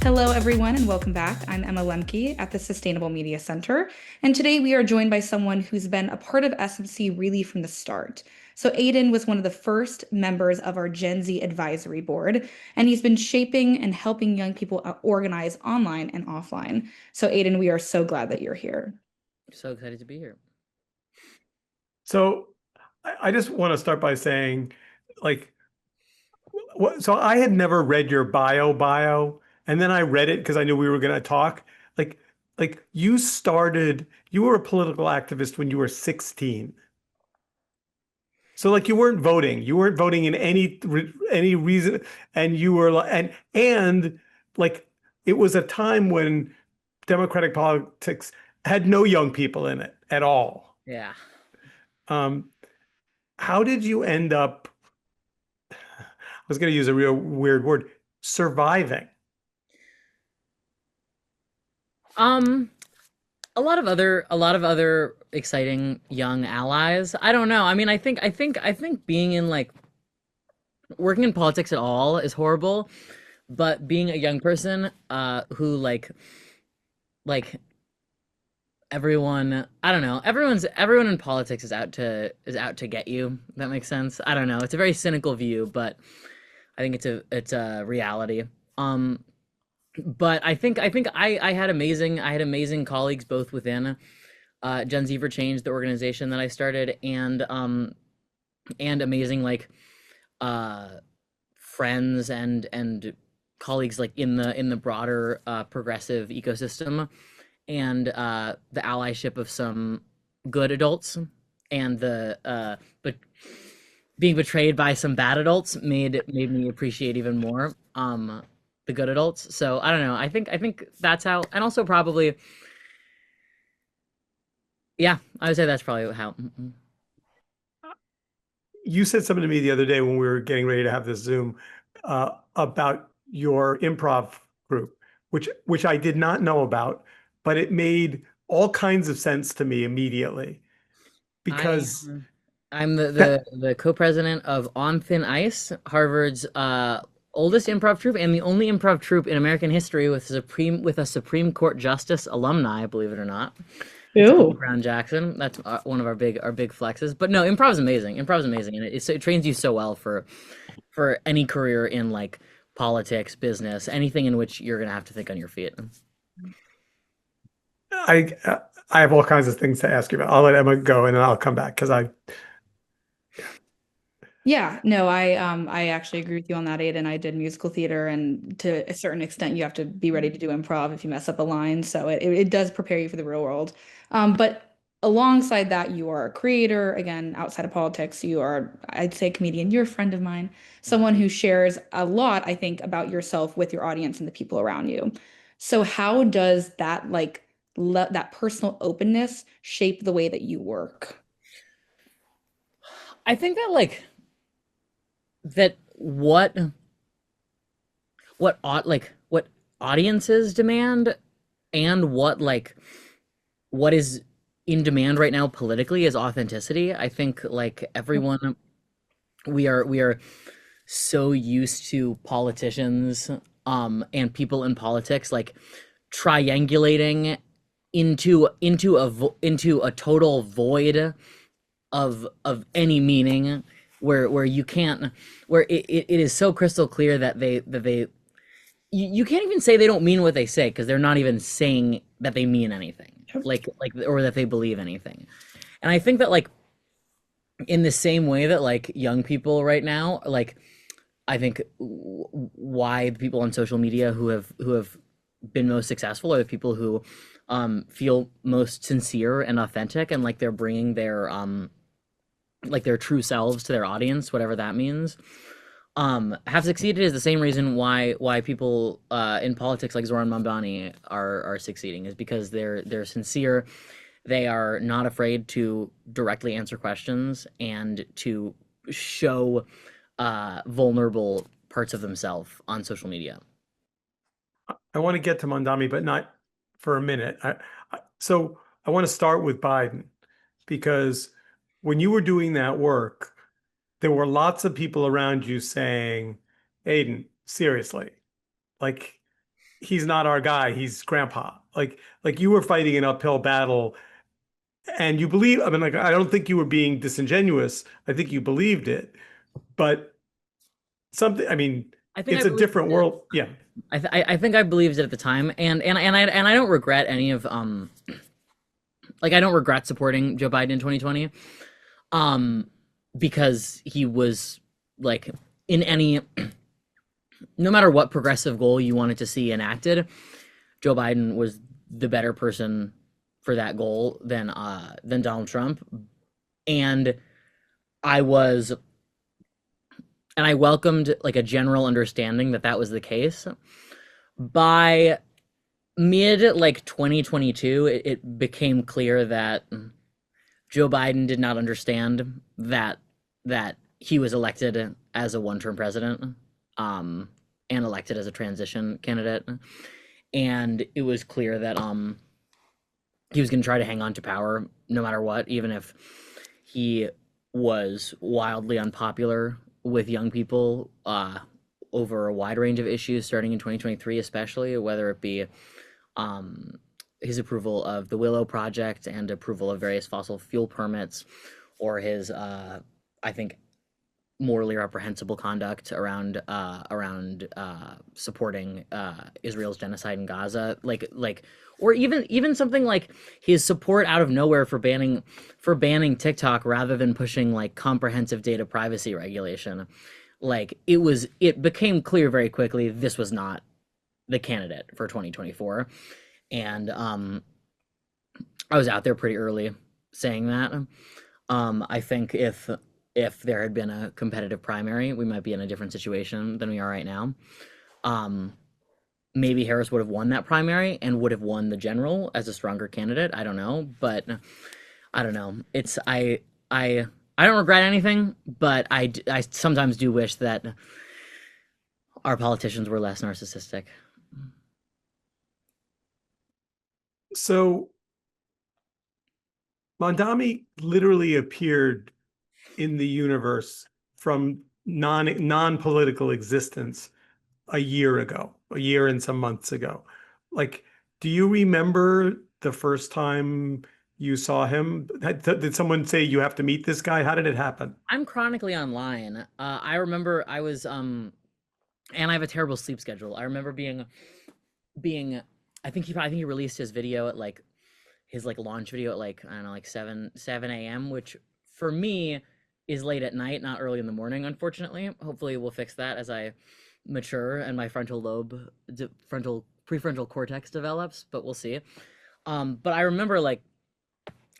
Hello, everyone, and welcome back. I'm Emma Lemke at the Sustainable Media Center, and today we are joined by someone who's been a part of SMC really from the start. So Aidan was one of the first members of our Gen Z advisory board, and he's been shaping and helping young people organize online and offline. So Aidan, we are so glad that you're here. So excited to be here. So I just want to start by saying, like, so I had never read your bio, and then I read it because I knew we were going to talk. Like, you were a political activist when you were 16. So like you weren't voting in any reason, and you were like, and like it was a time when Democratic politics had no young people in it at all. Yeah. Um, how did you end up? I was going to use a real weird word, surviving. Um, a lot of other exciting young allies. I don't know. I mean, I think being in like working in politics at all is horrible, but being a young person who like everyone, I don't know. Everyone in politics is out to get you. If that makes sense. I don't know. It's a very cynical view, but I think it's a reality. Um but I had amazing colleagues both within Gen Z for Change, the organization that I started, and amazing like uh friends and colleagues like in the broader progressive ecosystem, and the allyship of some good adults, and the but being betrayed by some bad adults made me appreciate even more the good adults. So I don't know. I think that's how, and also probably, yeah, I would say that's probably how. You said something to me the other day when we were getting ready to have this Zoom about your improv group, which I did not know about, but it made all kinds of sense to me immediately I because I'm the that the co-president of On Thin Ice, Harvard's oldest improv troupe and the only improv troupe in American history with a Supreme Court justice alumni, believe it or not. Ketanji Ooh. Brown Jackson. That's one of our big flexes. But no, improv's amazing. Improv's amazing, and it trains you so well for any career in like politics, business, anything in which you're gonna have to think on your feet. I have all kinds of things to ask you about. I'll let Emma go and then I'll come back because Yeah, no, I actually agree with you on that, Aiden. I did musical theater, and to a certain extent, you have to be ready to do improv if you mess up a line. So it does prepare you for the real world. But alongside that, you are a creator. Again, outside of politics, you are, I'd say, a comedian. You're a friend of mine, someone who shares a lot, I think, about yourself with your audience and the people around you. So how does that that personal openness shape the way that you work? I think that that what audiences demand, and what is in demand right now politically is authenticity. I think like everyone, we are so used to politicians and people in politics like triangulating into a total void of any meaning, where you can't, where it is so crystal clear that they you can't even say they don't mean what they say, because they're not even saying that they mean anything, or that they believe anything. And I think that like in the same way that like young people right now, like I think why the people on social media who have been most successful are the people who feel most sincere and authentic, and like they're bringing their true selves to their audience, whatever that means. Have succeeded is the same reason why people in politics like Zoran Mamdani are succeeding, is because they're sincere. They are not afraid to directly answer questions and to show vulnerable parts of themselves on social media. I want to get to Mondami, but not for a minute. So I want to start with Biden because when you were doing that work, there were lots of people around you saying, Aiden, seriously, like he's not our guy. He's grandpa. Like you were fighting an uphill battle and you believe, I mean, like, I don't think you were being disingenuous. I think you believed it, but something, I mean, I think I it's a believed different it. world. Yeah. I think I believed it at the time, and I don't regret any of like I don't regret supporting Joe Biden in 2020, um, because he was like in any no matter what progressive goal you wanted to see enacted, Joe Biden was the better person for that goal than Donald Trump, and I was and I welcomed like a general understanding that that was the case. By mid like 2022, it became clear that Joe Biden did not understand that he was elected as a one-term president, um, and elected as a transition candidate, and it was clear that he was going to try to hang on to power no matter what, even if he was wildly unpopular with young people over a wide range of issues starting in 2023, especially whether it be um, his approval of the Willow Project and approval of various fossil fuel permits, or his, I think, morally reprehensible conduct around supporting Israel's genocide in Gaza, or even something like his support out of nowhere for banning TikTok rather than pushing like comprehensive data privacy regulation. Like it became clear very quickly this was not the candidate for 2024, and I was out there pretty early saying that. I think if there had been a competitive primary, we might be in a different situation than we are right now. Um, Maybe Harris would have won that primary and would have won the general as a stronger candidate. I don't know, but I don't know. I don't regret anything, but I sometimes do wish that our politicians were less narcissistic. So Mondami literally appeared in the universe from non-political existence a year ago, a year and some months ago. Like, do you remember the first time you saw him? Did someone say you have to meet this guy? How did it happen? I'm chronically online. I remember I was and I have a terrible sleep schedule. I remember being I think he released his video at like his like launch video at like I don't know like 7 a.m., which for me is late at night, not early in the morning, unfortunately. Hopefully we'll fix that as I mature and my frontal prefrontal cortex develops, but we'll see. But I remember like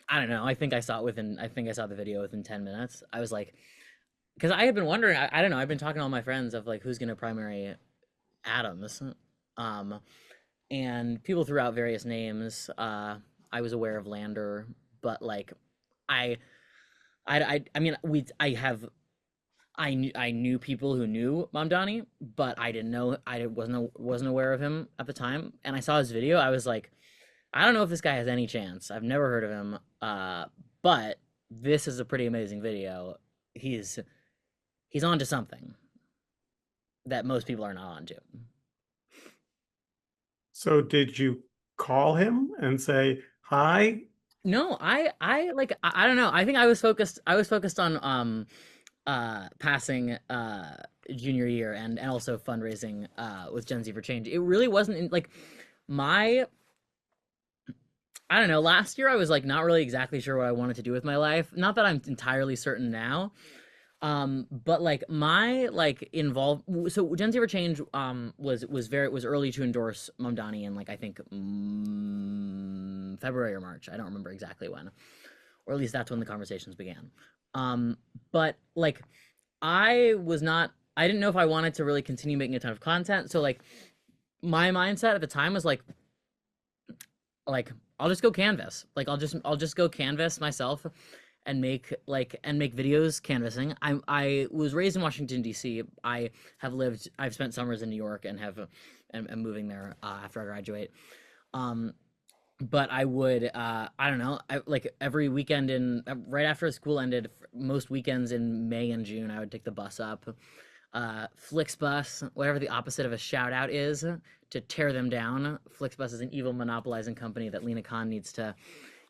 I don't know, I think I saw the video within 10 minutes. I was like, because I had been wondering, I don't know, I've been talking to all my friends of like who's gonna primary Adams. Um, and people threw out various names. I was aware of Lander, but like I I mean I knew people who knew Mamdani, but I didn't know I wasn't aware of him at the time. And I saw his video. I was like, I don't know if this guy has any chance. I've never heard of him. But this is a pretty amazing video. He's onto something that most people are not onto. So did you call him and say, hi? No, I don't know. I think I was focused on passing junior year and also fundraising with Gen Z for Change. It really wasn't in, like my I don't know, last year I was like not really exactly sure what I wanted to do with my life. Not that I'm entirely certain now. But like my like involved so Gen Z for Change was early to endorse Mamdani in like I think February or March. I don't remember exactly when. Or at least that's when the conversations began. But like I didn't know if I wanted to really continue making a ton of content. So like my mindset at the time was like I'll just go canvas. Like I'll just go canvas myself and make videos canvassing. I was raised in Washington D.C. I've spent summers in New York and and am moving there after I graduate. Um but I would I don't know, like every weekend in right after school ended, most weekends in May and June I would take the bus up Flixbus, whatever the opposite of a shout out is, to tear them down. Flixbus is an evil monopolizing company that Lena Khan needs to.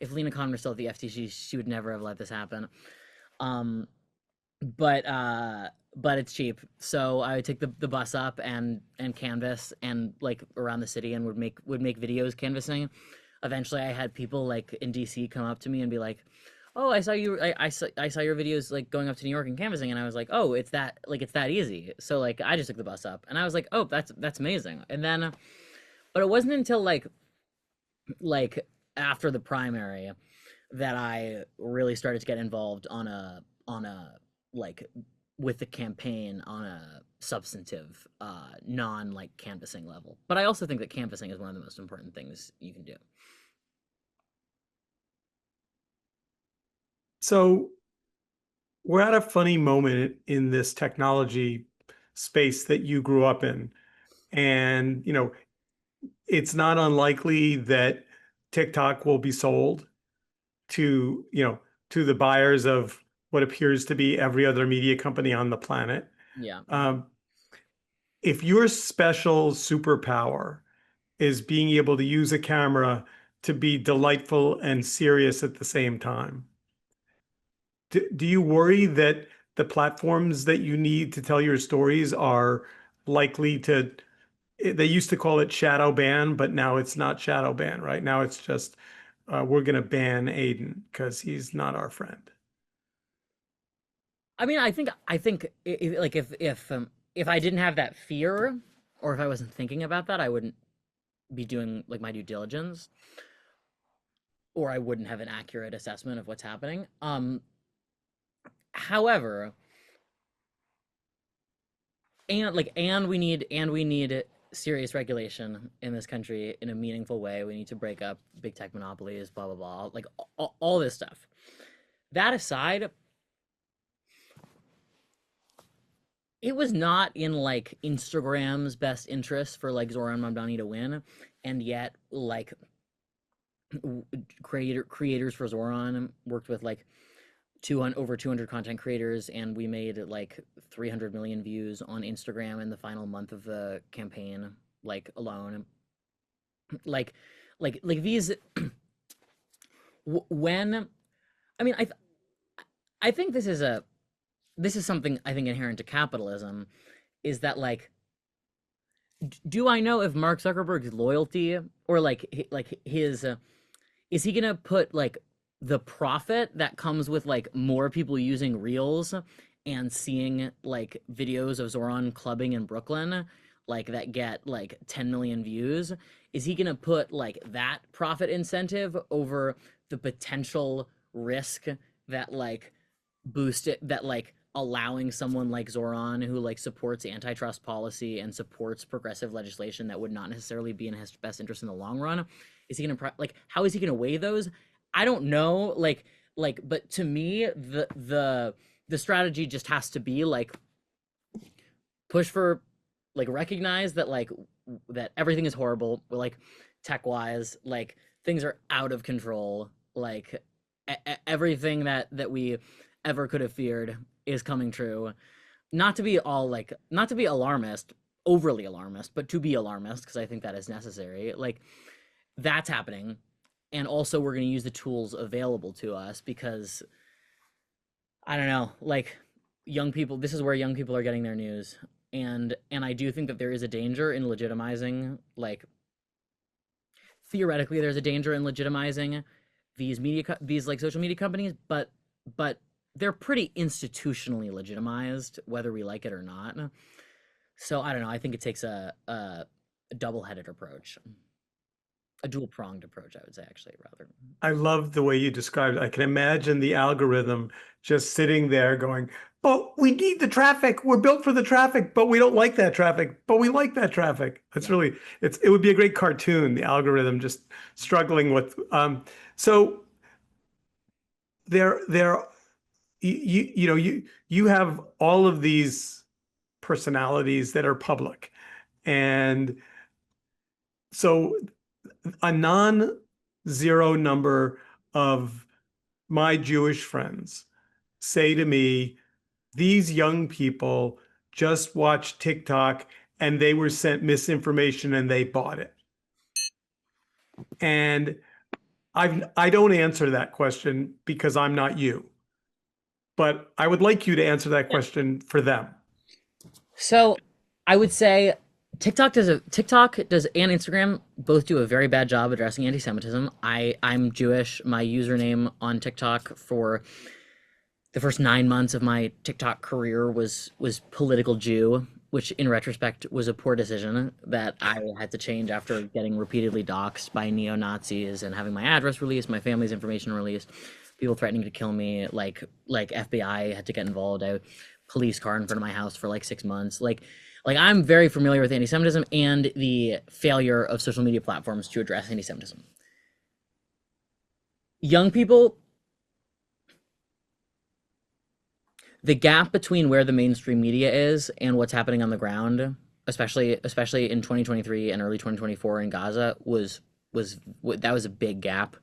If Lena Khan were still at the FTC, she would never have let this happen. Um, but it's cheap, so I would take the bus up and canvas and like around the city and would make videos canvassing. Eventually I had people like in DC come up to me and be like, oh, I saw your videos like going up to New York and canvassing, and I was like, oh, it's that easy. So like I just took the bus up and I was like, oh, that's amazing. And then but it wasn't until like after the primary that I really started to get involved on a like with the campaign on a substantive non like canvassing level. But I also think that canvassing is one of the most important things you can do. So we're at a funny moment in this technology space that you grew up in. And, it's not unlikely that TikTok will be sold to, to the buyers of what appears to be every other media company on the planet. Yeah. If your special superpower is being able to use a camera to be delightful and serious at the same time, do you worry that the platforms that you need to tell your stories are likely to, they used to call it shadow ban, but now it's not shadow ban, right? Now it's just, we're going to ban Aidan because he's not our friend. I mean, I think like if I didn't have that fear, or if I wasn't thinking about that, I wouldn't be doing like my due diligence, or I wouldn't have an accurate assessment of what's happening. However, and we need serious regulation in this country in a meaningful way. We need to break up big tech monopolies, blah blah blah, like all this stuff. That aside, it was not in like Instagram's best interest for like Zoran Mamdani to win, and yet like creators for Zoran worked with like over 200 content creators, and we made like 300 million views on Instagram in the final month of the campaign, like alone. Like, like these. When, I mean, I think this is something I think inherent to capitalism, is that like, do I know if Mark Zuckerberg's loyalty or like his is he gonna put like the profit that comes with like more people using Reels and seeing like videos of Zoran clubbing in Brooklyn, like that get like 10 million views? Is he gonna put like that profit incentive over the potential risk that like boost it, that like allowing someone like Zoran, who like supports antitrust policy and supports progressive legislation that would not necessarily be in his best interest in the long run, is he gonna like, how is he gonna weigh those? I don't know. But to me, the strategy just has to be like push for, like, recognize that like that everything is horrible, like tech wise, like things are out of control, like everything that we ever could have feared is coming true. Not to be all like, not to be alarmist, overly alarmist, but to be alarmist, because I think that is necessary. Like, that's happening. And also we're going to use the tools available to us, because I don't know, like, young people, this is where young people are getting their news. And I do think that there is a danger in legitimizing, like, theoretically there's a danger in legitimizing these like social media companies, but they're pretty institutionally legitimized, whether we like it or not. So I don't know, I think it takes a double-headed approach, a dual-pronged approach, I would say, actually, rather. I love the way you described it. I can imagine the algorithm just sitting there going, but we need the traffic. We're built for the traffic, but we don't like that traffic, but we like that traffic. It's Yeah. really, it would be a great cartoon, the algorithm just struggling with, so there, you have all of these personalities that are public. And so a non-zero number of my Jewish friends say to me, these young people just watched TikTok and they were sent misinformation and they bought it? And I don't answer that question because I'm not you, but I would like you to answer that question for them. So I would say TikTok does and Instagram both do a very bad job addressing anti-Semitism. I'm Jewish. My username on TikTok for the first 9 months of my TikTok career was political Jew, which in retrospect was a poor decision that I had to change after getting repeatedly doxxed by neo-Nazis and having my address released, my family's information released, people threatening to kill me, like FBI had to get involved. I police car in front of my house for like 6 months. Like I'm very familiar with anti-Semitism and the failure of social media platforms to address anti-Semitism. Young people, the gap between where the mainstream media is and what's happening on the ground, especially in 2023 and early 2024 in Gaza, was that was a big gap,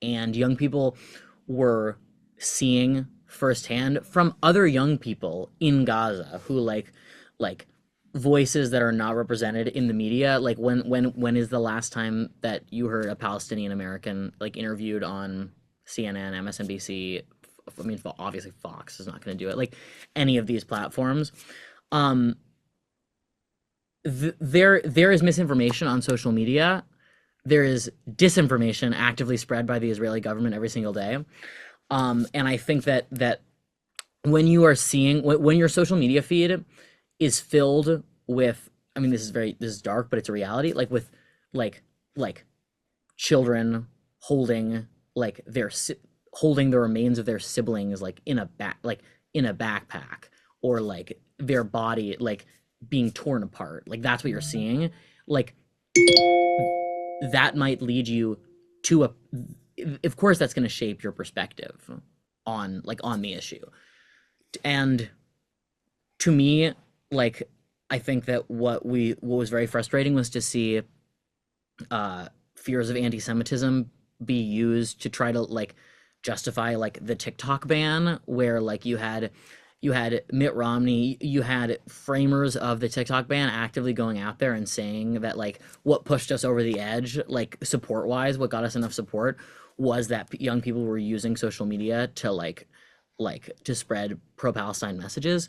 and young people were seeing firsthand from other young people in Gaza who like voices that are not represented in the media. Like when is the last time that you heard a Palestinian American like interviewed on CNN, MSNBC? I mean, obviously Fox is not going to do it. Like any of these platforms, um, there is misinformation on social media. There is disinformation actively spread by the Israeli government every single day. And I think that when you are seeing when your social media feed is filled with, I mean, this is dark, but it's a reality. Like with like children holding like holding the remains of their siblings like in a backpack, or like their body like being torn apart, like that's what you're seeing. Like that might lead you to a, of course that's going to shape your perspective on the issue. And to me, like, I think that what was very frustrating was to see fears of anti-Semitism be used to try to like justify like the TikTok ban, where like you had Mitt Romney, you had framers of the TikTok ban actively going out there and saying that like what pushed us over the edge, like support wise, what got us enough support was that young people were using social media to like to spread pro-Palestine messages.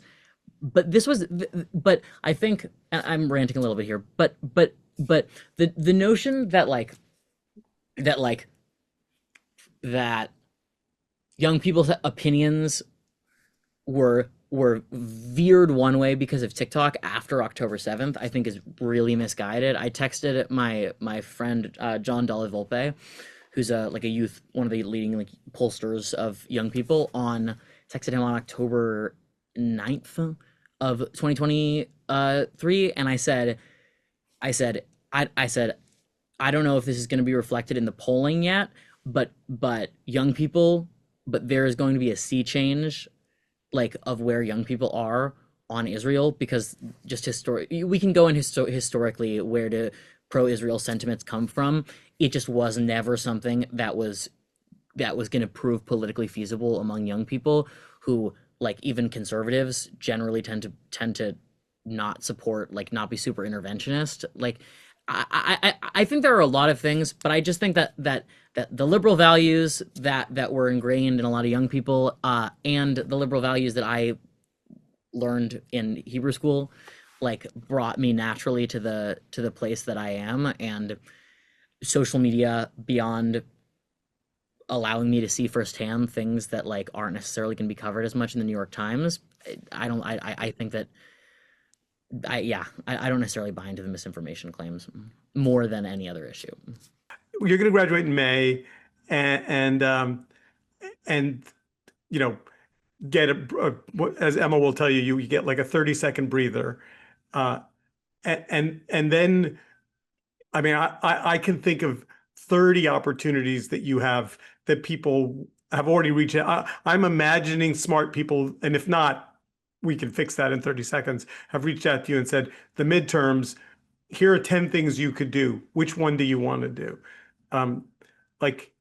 But this was, but I think, and I'm ranting a little bit here, but the notion that that young people's opinions were veered one way because of TikTok after October 7th, I think is really misguided. I texted my friend John Dalla Volpe, who's like a youth, one of the leading like pollsters of young people, texted him on October 9th of 2023, and I said I don't know if this is going to be reflected in the polling yet, but young people, but there is going to be a sea change like of where young people are on Israel, because just we can go in historically where the pro-Israel sentiments come from. It just was never something that was going to prove politically feasible among young people who, like, even conservatives generally tend to not support, like not be super interventionist. Like I think there are a lot of things, but I just think that the liberal values that were ingrained in a lot of young people, and the liberal values that I learned in Hebrew school, like brought me naturally to the place that I am. And social media, beyond allowing me to see firsthand things that like aren't necessarily going to be covered as much in the New York Times, I think that I don't necessarily buy into the misinformation claims more than any other issue. You're going to graduate in May, and you know, get as Emma will tell you, you get like a 30-second breather, uh, and then, I mean, I can think of 30 opportunities that you have that people have already reached out. I'm imagining smart people, and if not, we can fix that in 30 seconds, have reached out to you and said, the midterms, here are 10 things you could do. Which one do you want to do? Um, like,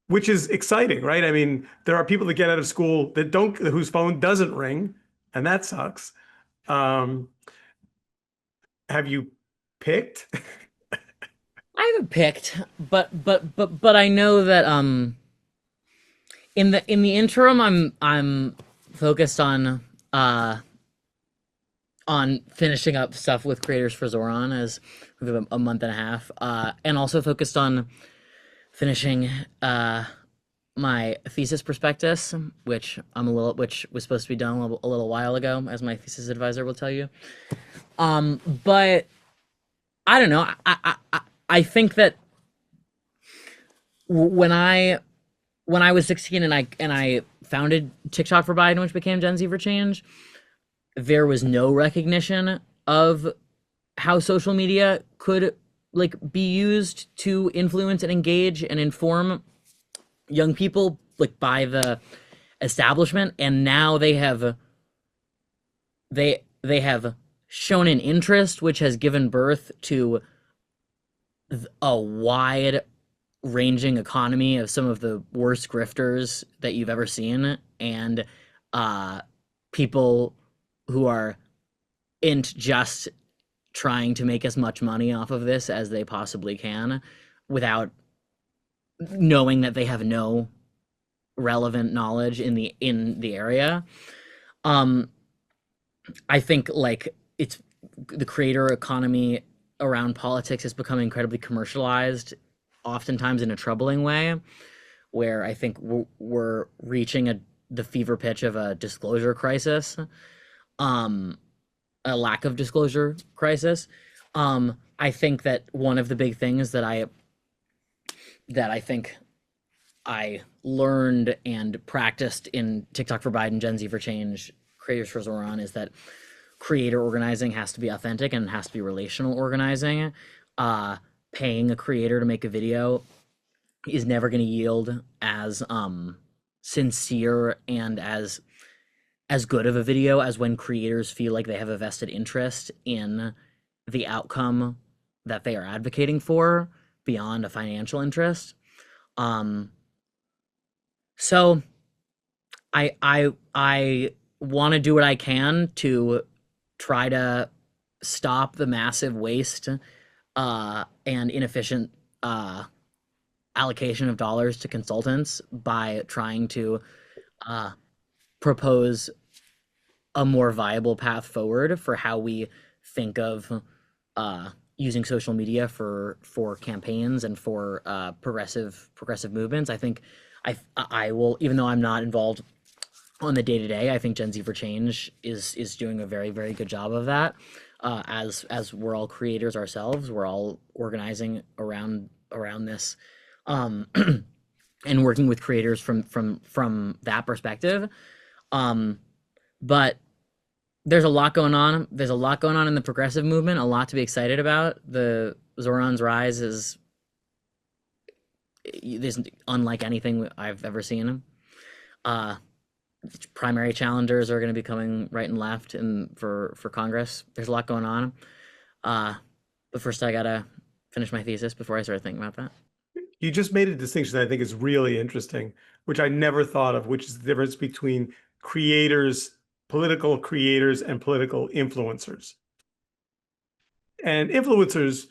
which is exciting, right? I mean, there are people that get out of school that whose phone doesn't ring, and that sucks. Um, have you picked? I haven't picked, but I know that in the interim I'm focused uh on finishing up stuff with Creators for Zoran as we have a month and a half, and also focused on finishing my thesis prospectus, which was supposed to be done a little while ago, as my thesis advisor will tell you. But I don't know. I think that when I was 16 and I founded TikTok for Biden, which became Gen Z for Change, there was no recognition of how social media could like be used to influence and engage and inform young people like by the establishment, and now they have shown an interest which has given birth to a wide ranging economy of some of the worst grifters that you've ever seen, and people who are int just trying to make as much money off of this as they possibly can without knowing that they have no relevant knowledge in the area. um I think like it's the creator economy around politics has become incredibly commercialized, oftentimes in a troubling way, where I think we're reaching the fever pitch of a disclosure crisis, um, a lack of disclosure crisis. I think that one of the big things that I think I learned and practiced in TikTok for Biden, Gen Z for Change, Creators for Zoran is that creator organizing has to be authentic and it has to be relational organizing. Paying a creator to make a video is never going to yield as sincere and as good of a video as when creators feel like they have a vested interest in the outcome that they are advocating for beyond a financial interest. So I want to do what I can to try to stop the massive waste and inefficient allocation of dollars to consultants by trying to propose a more viable path forward for how we think of using social media for campaigns and for progressive movements. I think I will, even though I'm not involved on the day-to-day, I think Gen Z for Change is doing a very, very good job of that. As we're all creators ourselves, we're all organizing around this, and working with creators from that perspective. But there's a lot going on. There's a lot going on in the progressive movement, a lot to be excited about. The Zoran's rise is unlike anything I've ever seen. Primary challengers are going to be coming right and left for Congress. There's a lot going on. But first I gotta finish my thesis before I start thinking about that. You just made a distinction that I think is really interesting, which I never thought of, which is the difference between creators, political creators, and political influencers. And influencers,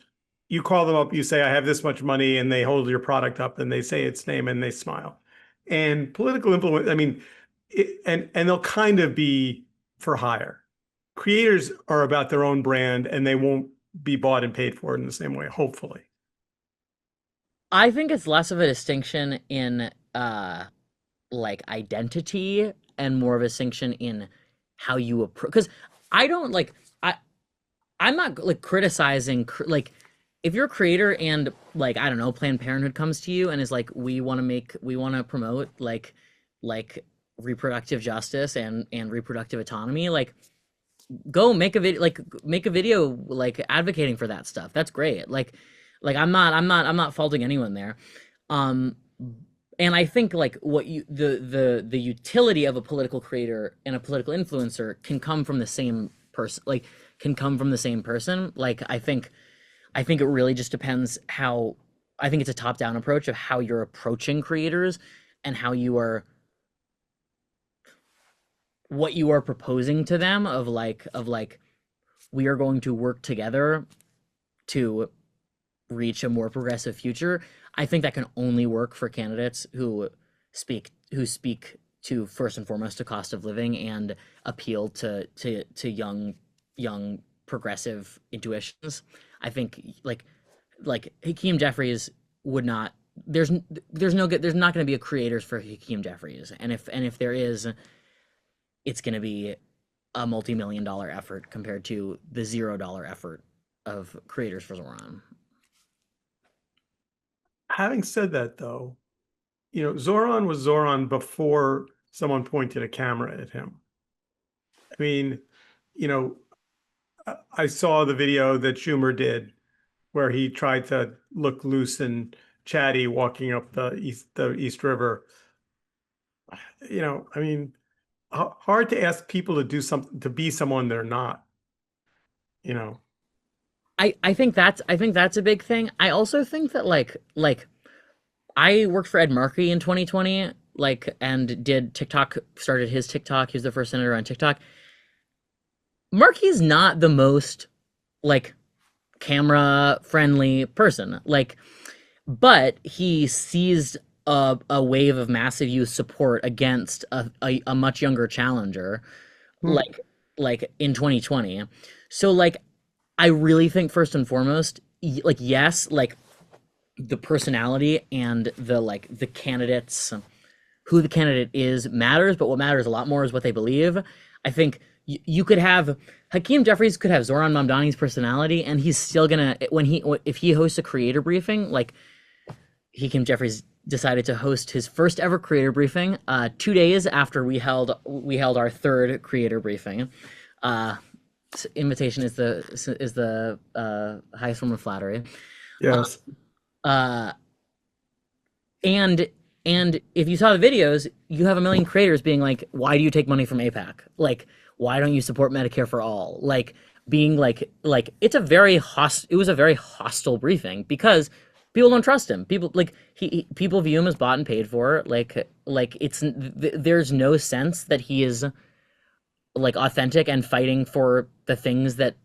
you call them up, you say, I have this much money, and they hold your product up and they say its name and they smile. And political influence, I mean, and they'll kind of be for hire. Creators are about their own brand and they won't be bought and paid for in the same way, hopefully. I think it's less of a distinction in like identity and more of a distinction in how you approach, because I don't like I'm not like criticizing like if you're a creator and like I don't know, Planned Parenthood comes to you and is like, we want to promote like reproductive justice and reproductive autonomy, like go make a video like advocating for that stuff. That's great. Like I'm not faulting anyone there. And I think like what you the utility of a political creator and a political influencer can come from the same person, like I think it really just depends how. I think it's a top-down approach of how you're approaching creators and how you are what you are proposing to them of like we are going to work together to reach a more progressive future. I think that can only work for candidates who speak to first and foremost to cost of living and appeal to young progressive intuitions. I think like Hakeem Jeffries would not. There's no good. There's not going to be a creators for Hakeem Jeffries, and if there is, it's going to be a multi-million-dollar effort compared to the $0 effort of creators for Zoran. Having said that, though, Zoran was Zoran before someone pointed a camera at him. I mean, you know, I saw the video that Schumer did where he tried to look loose and chatty walking up the East River. I mean, hard to ask people to do something, to be someone they're not, you know. I think that's a big thing. I also think that like I worked for Ed Markey in 2020, and did TikTok, started his TikTok. He was the first senator on TikTok. Markey's not the most like camera friendly person. But he seized a wave of massive youth support against a much younger challenger, Hmm. like in 2020. So I really think first and foremost, yes, the personality and the candidates, who the candidate is matters, but what matters a lot more is what they believe. I think you could have Hakeem Jeffries could have Zoran Mamdani's personality, and he's still gonna, if he hosts a creator briefing, like Hakeem Jeffries decided to host his first ever creator briefing 2 days after we held our third creator briefing. Uh, Invitation is the highest form of flattery. Yes. Uh, and and if you saw the videos, you have a million creators being like, "Why do you take money from APAC? Like, why don't you support Medicare for all?" Being it was a very hostile briefing because people don't trust him. People view him as bought and paid for. There's no sense that he is authentic and fighting for the things that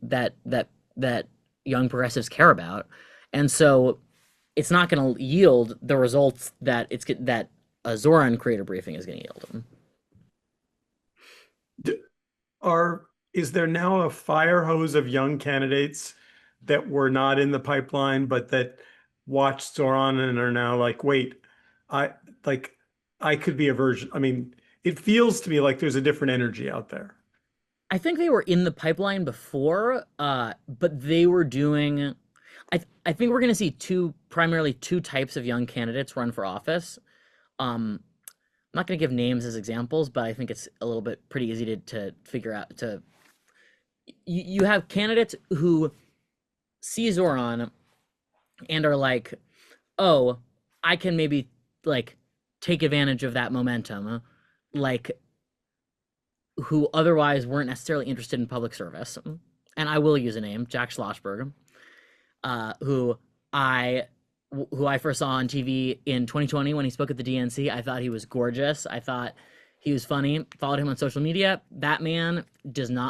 young progressives care about. And so it's not going to yield the results that a Zoran creator briefing is going to yield. D- is there now a fire hose of young candidates that were not in the pipeline, but that watched Zoran and are now like, wait, I like I could be a version. I mean, it feels to me like there's a different energy out there. I think they were in the pipeline before, but they were doing. I think we're going to see primarily two types of young candidates run for office. I'm not going to give names as examples, but I think it's a little bit pretty easy to figure out. You have candidates who see Zoran and are like, oh, I can maybe take advantage of that momentum, like who otherwise weren't necessarily interested in public service. And I will use a name, Jack Schlossberg, uh, who I who I first saw on TV in 2020 when he spoke at the DNC. I thought he was gorgeous. I thought he was funny. Followed him on social media. That man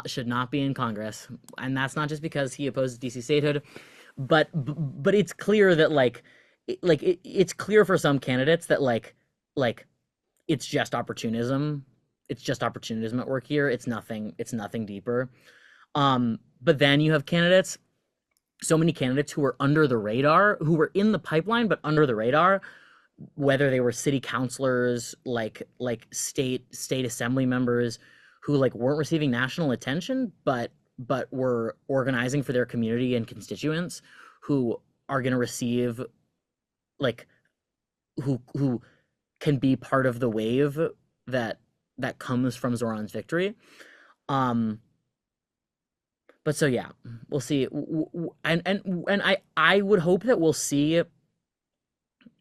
should not be in Congress, and that's not just because he opposes DC statehood, but it's clear that it's clear for some candidates that like it's just opportunism. It's just opportunism at work here. It's nothing deeper. But then you have so many candidates who were under the radar, who were in the pipeline but under the radar, whether they were city councilors, state assembly members, who weren't receiving national attention, but were organizing for their community and constituents, who are going to receive like who can be part of the wave that comes from Zoran's victory. Um, but so yeah, we'll see. And I would hope that we'll see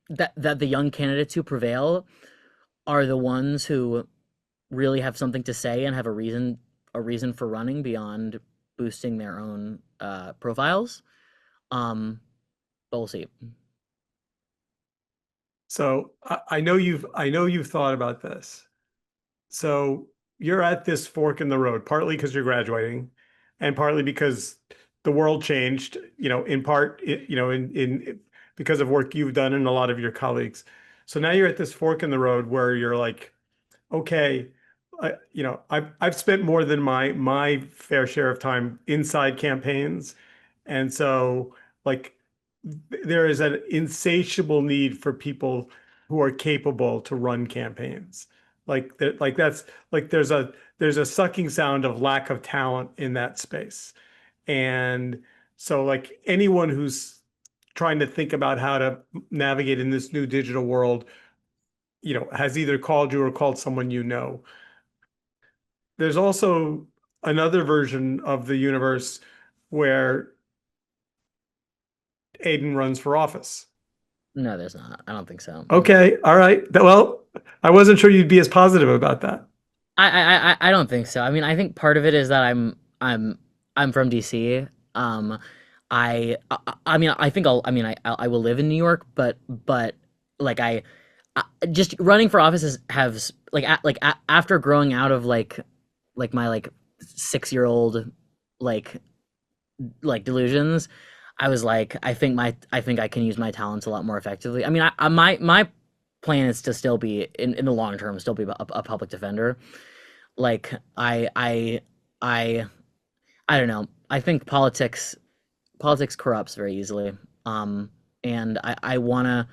that the young candidates who prevail are the ones who really have something to say and have a reason for running beyond boosting their own profiles. But we'll see. So I know you've thought about this. So you're at this fork in the road, partly because you're graduating, and partly because the world changed, in part, in because of work you've done and a lot of your colleagues. So now you're at this fork in the road where you're like, okay, I've spent more than my fair share of time inside campaigns, and so like there is an insatiable need for people who are capable to run campaigns. Like that, like that's like there's a sucking sound of lack of talent in that space. And so like anyone who's trying to think about how to navigate in this new digital world, has either called you or called someone you know. There's also another version of the universe where Aidan runs for office. No, there's not. I don't think so. Okay, all right. Well, I wasn't sure you'd be as positive about that. I don't think so. I mean, I think part of it is that I'm from DC. I mean, I think I will live in New York, but like I just running for office has after growing out of my 6-year-old like delusions. I was like, I think I can use my talents a lot more effectively. I mean, my plan is to still be in the long term, still be a public defender. Like I I don't know. I think politics corrupts very easily. And I wanna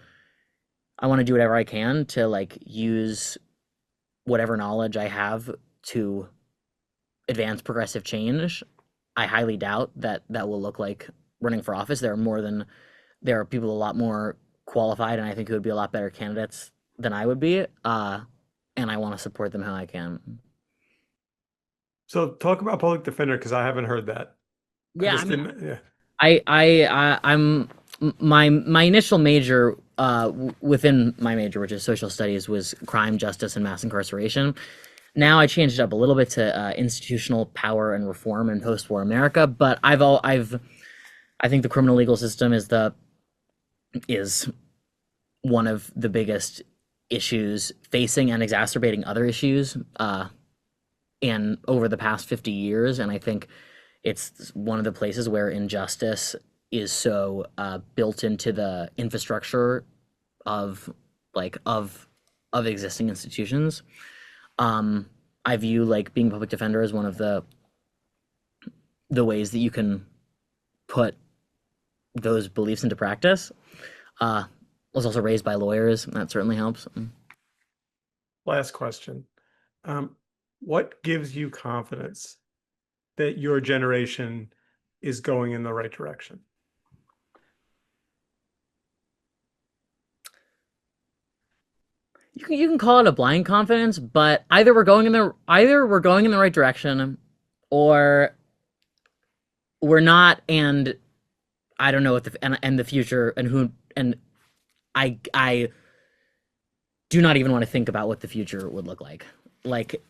do whatever I can to like use whatever knowledge I have to advance progressive change. I highly doubt that that will look like running for office. There are people a lot more qualified, and I think who would be a lot better candidates than I would be. And I want to support them how I can. So talk about public defender because I haven't heard that. I Yeah, I just mean, didn't. Yeah. I'm my initial major within my major, which is social studies, was crime, justice, and mass incarceration. Now I changed it up a little bit to institutional power and reform in post-war America. But I think the criminal legal system is one of the biggest issues facing and exacerbating other issues in over the past 50 years, and I think it's one of the places where injustice is so built into the infrastructure of like of existing institutions. Um, I view like being a public defender as one of the ways that you can put those beliefs into practice. Was also raised by lawyers, and that certainly helps. Last question. What gives you confidence that your generation is going in the right direction? You can call it a blind confidence, but either we're going in the right direction, or we're not, and I don't know what and the future and who and I do not even want to think about what the future would look like. Like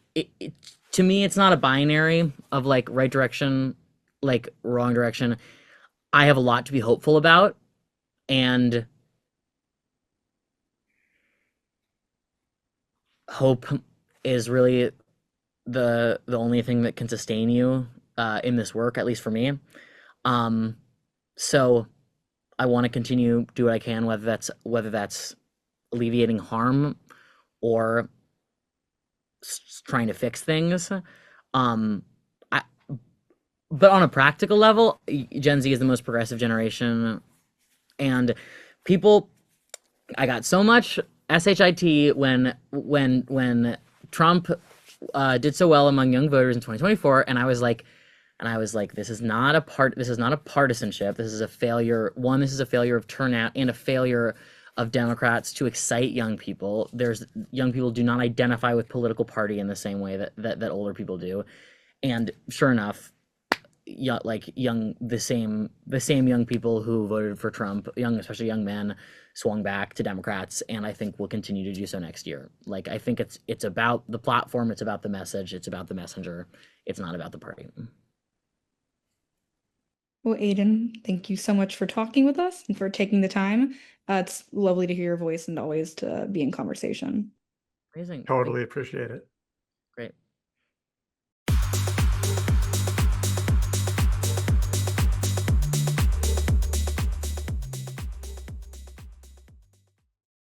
to me, it's not a binary of like right direction, like wrong direction. I have a lot to be hopeful about, and hope is really the only thing that can sustain you in this work, at least for me. Um, so I want to continue do what I can, whether that's alleviating harm or trying to fix things. Um, I, but on a practical level, Gen Z is the most progressive generation, and people. I got so much shit when Trump did so well among young voters in 2024, and I was like, this is not a partisanship. This is a failure. One, this is a failure of turnout and a failure of Democrats to excite young people. Young people do not identify with political party in the same way that older people do. And sure enough, the same young people who voted for Trump, especially young men, swung back to Democrats, and I think will continue to do so next year. Like I think it's about the platform, it's about the message, it's about the messenger. It's not about the party. Well, Aidan, thank you so much for talking with us and for taking the time. It's lovely to hear your voice and always to be in conversation. Amazing. Totally appreciate it.